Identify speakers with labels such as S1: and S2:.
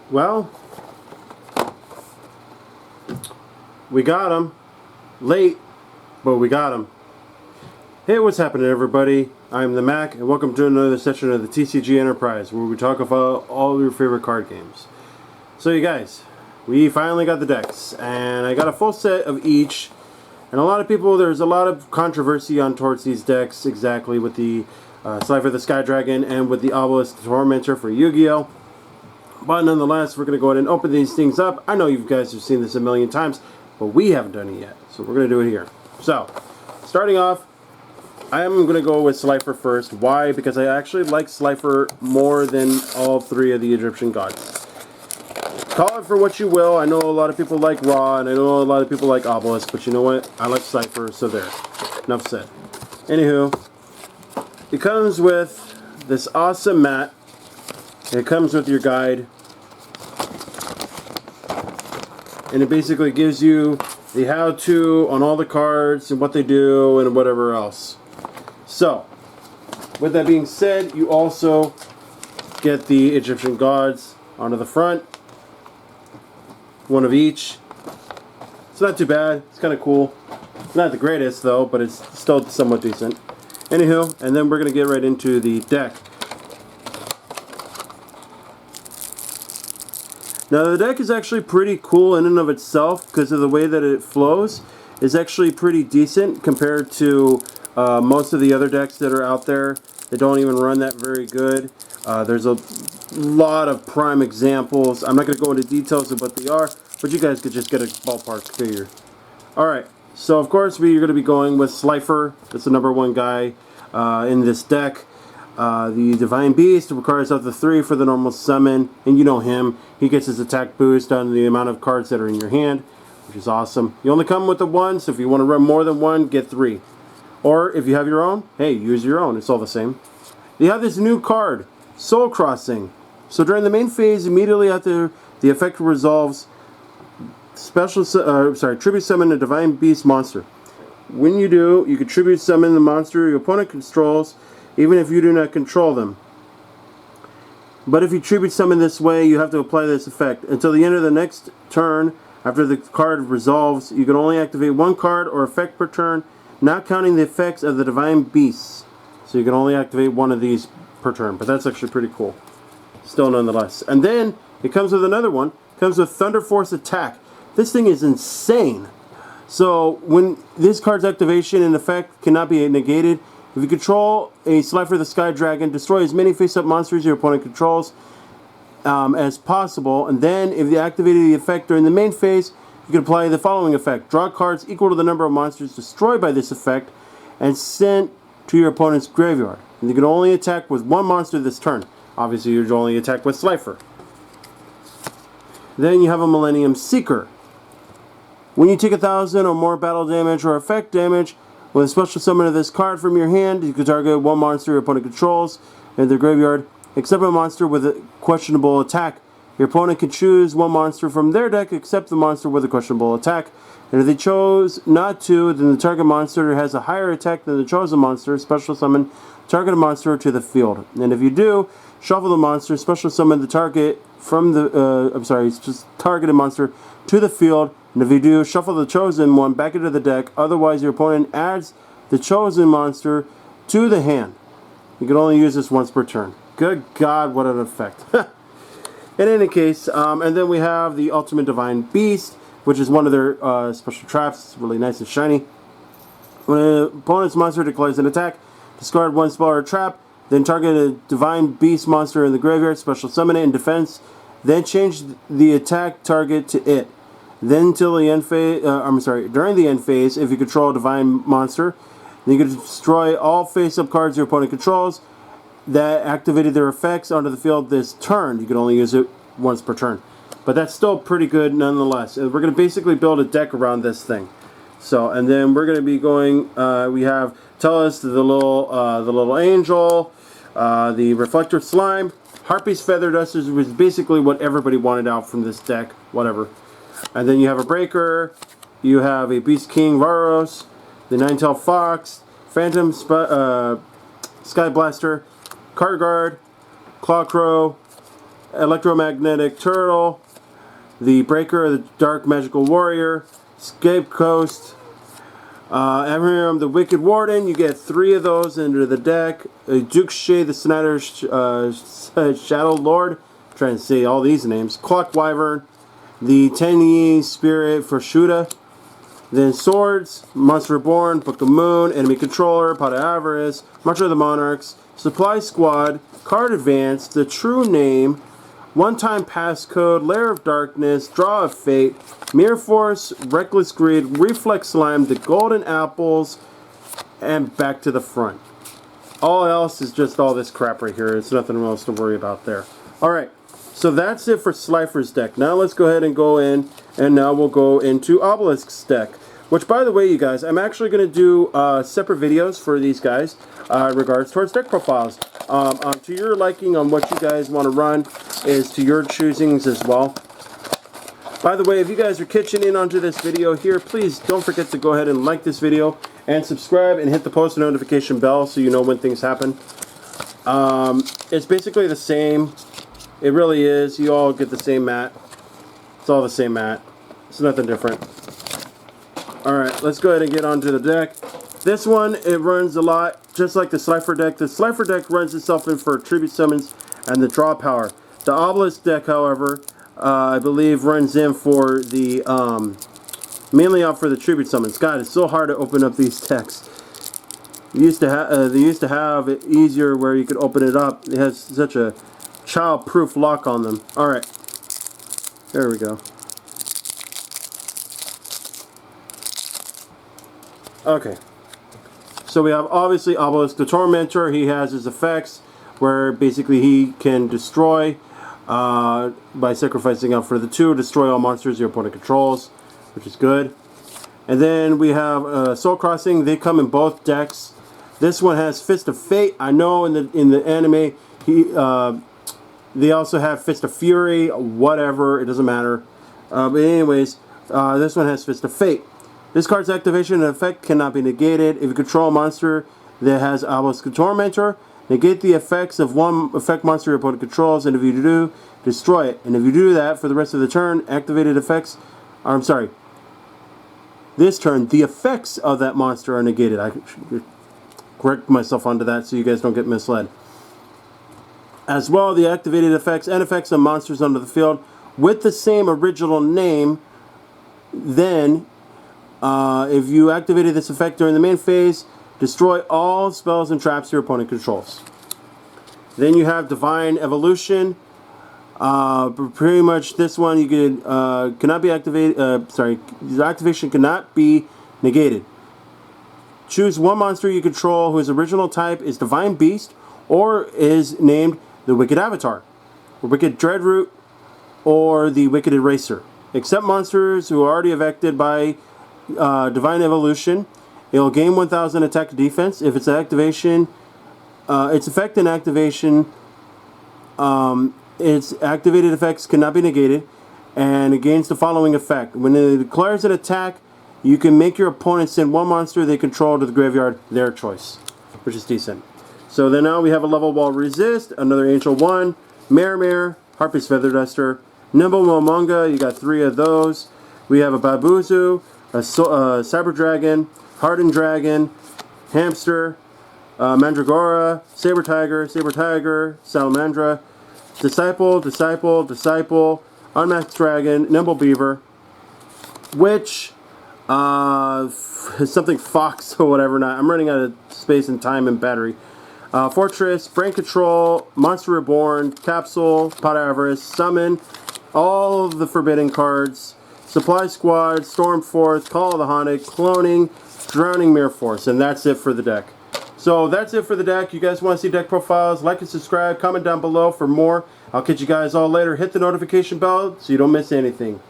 S1: Well, we got him. Late, but we got him. Hey, what's happening, everybody? I'm the Mac, and welcome to another session of the TCG Enterprise, where we talk about all your favorite card games. So, you guys, we finally got the decks, and I got a full set of each. And a lot of people, there's a lot of controversy on towards these decks, exactly with the Slifer the Sky Dragon and with the Obelisk the Tormentor for Yu-Gi-Oh! But nonetheless, we're going to go ahead and open these things up. I know you guys have seen this a million times, but we haven't done it yet. So we're going to do it here. So, starting off, I am going to go with Slifer first. Why? Because I actually like Slifer more than all three of the Egyptian gods. Call it for what you will. I know a lot of people like Ra, and I know a lot of people like Obelisk, but you know what? I like Slifer, so there. Enough said. Anywho, it comes with this awesome mat. It comes with your guide. And it basically gives you the how-to on all the cards and what they do and whatever else. So, with that being said, you also get the Egyptian gods onto the front. One of each. It's not too bad. It's kind of cool. It's not the greatest, though, but it's still somewhat decent. Anywho, and then we're going to get right into the deck. Now, the deck is actually pretty cool in and of itself because of the way that it flows. It's actually pretty decent compared to most of the other decks that are out there. They don't even run that very good. There's a lot of prime examples. I'm not going to go into details of what they are, but you guys could just get a ballpark figure. Alright, so of course we're going to be going with Slifer. That's the #1 guy in this deck. The Divine Beast requires up to 3 for the normal summon, and you know him. He gets his attack boost on the amount of cards that are in your hand, which is awesome. You only come with the 1, so if you want to run more than 1, get 3. Or if you have your own, hey, use your own. It's all the same. You have this new card, Soul Crossing. So during the main phase, immediately after the effect resolves, tribute summon a Divine Beast monster. When you do, you can tribute summon the monster your opponent controls, even if you do not control them. But if you tribute summon this way, you have to apply this effect. Until the end of the next turn, after the card resolves, you can only activate 1 card or effect per turn, not counting the effects of the Divine Beasts. So you can only activate 1 of these per turn, but that's actually pretty cool. Still nonetheless. And then, it comes with another one. It comes with Thunder Force Attack. This thing is insane. So, when this card's activation and effect cannot be negated, if you control a Slifer the Sky Dragon, destroy as many face-up monsters your opponent controls as possible. And then, if you activated the effect during the main phase, you can apply the following effect. Draw cards equal to the number of monsters destroyed by this effect and sent to your opponent's graveyard. And you can only attack with 1 monster this turn. Obviously, you're only attack with Slifer. Then you have a Millennium Seeker. When you take 1,000 or more battle damage or effect damage, with a special summon of this card from your hand, you can target 1 monster your opponent controls in their graveyard, except a monster with a questionable attack. Your opponent can choose 1 monster from their deck, except the monster with a questionable attack. And if they chose not to, then the target monster has a higher attack than the chosen monster. Special summon target monster to the field. And if you do, shuffle the monster, special summon the target from the targeted monster to the field. And if you do, shuffle the chosen one back into the deck. Otherwise, your opponent adds the chosen monster to the hand. You can only use this once per turn. Good God, what an effect. In any case, and then we have the Ultimate Divine Beast, which is one of their special traps. It's really nice and shiny. When an opponent's monster declares an attack, discard 1 spell or trap, then target a Divine Beast monster in the graveyard, special summon it in defense, then change the attack target to it. Then till the end phase, during the end phase, if you control a Divine monster, then you can destroy all face-up cards your opponent controls that activated their effects onto the field this turn. You can only use it once per turn. But that's still pretty good nonetheless. And we're going to basically build a deck around this thing. So, and then we're going to be going, we have Tellus, the little angel, the Reflector Slime, Harpy's Feather Dusters, which is basically what everybody wanted out from this deck, whatever. And then you have a Breaker, you have a Beast King Varos, the Nine-Tailed Fox, Phantom Sky Blaster, Card Guard, Clawcrow, Electromagnetic Turtle, the Breaker, the Dark Magical Warrior, Scapecoast, Amram, the Wicked Warden. You get 3 of those into the deck. Duke Shade, the Snyder Shadow Lord. I'm trying to say all these names. Clock Wyvern, the Tenyi Spirit for Shuda. Then Swords, Monster Reborn, Book of Moon, Enemy Controller, Pot of Avarice, March of the Monarchs, Supply Squad, Card Advance, The True Name, One-Time Passcode, Lair of Darkness, Draw of Fate, Mirror Force, Reckless Greed, Reflex Slime, The Golden Apples, and back to the front. All else is just all this crap right here. It's nothing else to worry about there. Alright, so that's it for Slifer's deck. Now let's go ahead and go in, and now we'll go into Obelisk's deck. Which, by the way, you guys, I'm actually going to do separate videos for these guys regards towards deck profiles. To your liking on what you guys want to run is to your choosings as well. By the way, if you guys are kitchen in onto this video here, please don't forget to go ahead and like this video and subscribe and hit the post notification bell so you know when things happen. It's basically the same. It really is. You all get the same mat. It's all the same mat. It's nothing different. Alright, let's go ahead and get onto the deck. This one, it runs a lot, just like the Slifer deck. The Slifer deck runs itself in for tribute summons and the draw power. The Obelisk deck, however, I believe runs in for the, mainly out for the tribute summons. God, it's so hard to open up these decks. They used to have it easier where you could open it up. It has such a child-proof lock on them. Alright, there we go. Okay, so we have obviously Obelisk the Tormentor. He has his effects where basically he can destroy by sacrificing up for the 2, destroy all monsters your opponent controls, which is good. And then we have Soul Crossing. They come in both decks. This one has Fist of Fate. I know in the anime they also have Fist of Fury. Whatever, it doesn't matter. But anyways, this one has Fist of Fate. This card's activation and effect cannot be negated. If you control a monster that has Obelisk the Tormentor, negate the effects of one effect monster your opponent controls, and if you do, destroy it. And if you do that for the rest of the turn, activated effects... I'm sorry. This turn, the effects of that monster are negated. I should correct myself onto that so you guys don't get misled. As well, the activated effects and effects of monsters under the field with the same original name, then... if you activated this effect during the main phase, destroy all spells and traps your opponent controls. Then you have Divine Evolution. Pretty much this one you could cannot be activated. The activation cannot be negated. Choose one monster you control whose original type is Divine Beast or is named the Wicked Avatar, or Wicked Dreadroot, or the Wicked Eraser. Except monsters who are already affected by Divine Evolution. It'll gain 1000 attack defense. If its activation, its effect and activation, its activated effects cannot be negated, and it gains the following effect. When it declares an attack, you can make your opponent send one monster they control to the graveyard, their choice, which is decent. So then now we have a Level Wall Resist, another Angel 1, Mare, Harpy's Feather Duster, Nimble Momonga, you got 3 of those. We have a Babuzu, a Cyber Dragon, Hardened Dragon, Hamster, Mandragora, Saber Tiger, Salamandra, Disciple, Unmasked Dragon, Nimble Beaver, Witch, something Fox or whatever. Not. I'm running out of space and time and battery. Fortress, Brain Control, Monster Reborn, Capsule, Pot of Avarice, Summon, all of the forbidden cards, Supply Squad, Stormforth, Call of the Haunted, Cloning, Drowning Mirror Force, and that's it for the deck. So that's it for the deck. You guys want to see deck profiles, like and subscribe, comment down below for more. I'll catch you guys all later. Hit the notification bell so you don't miss anything.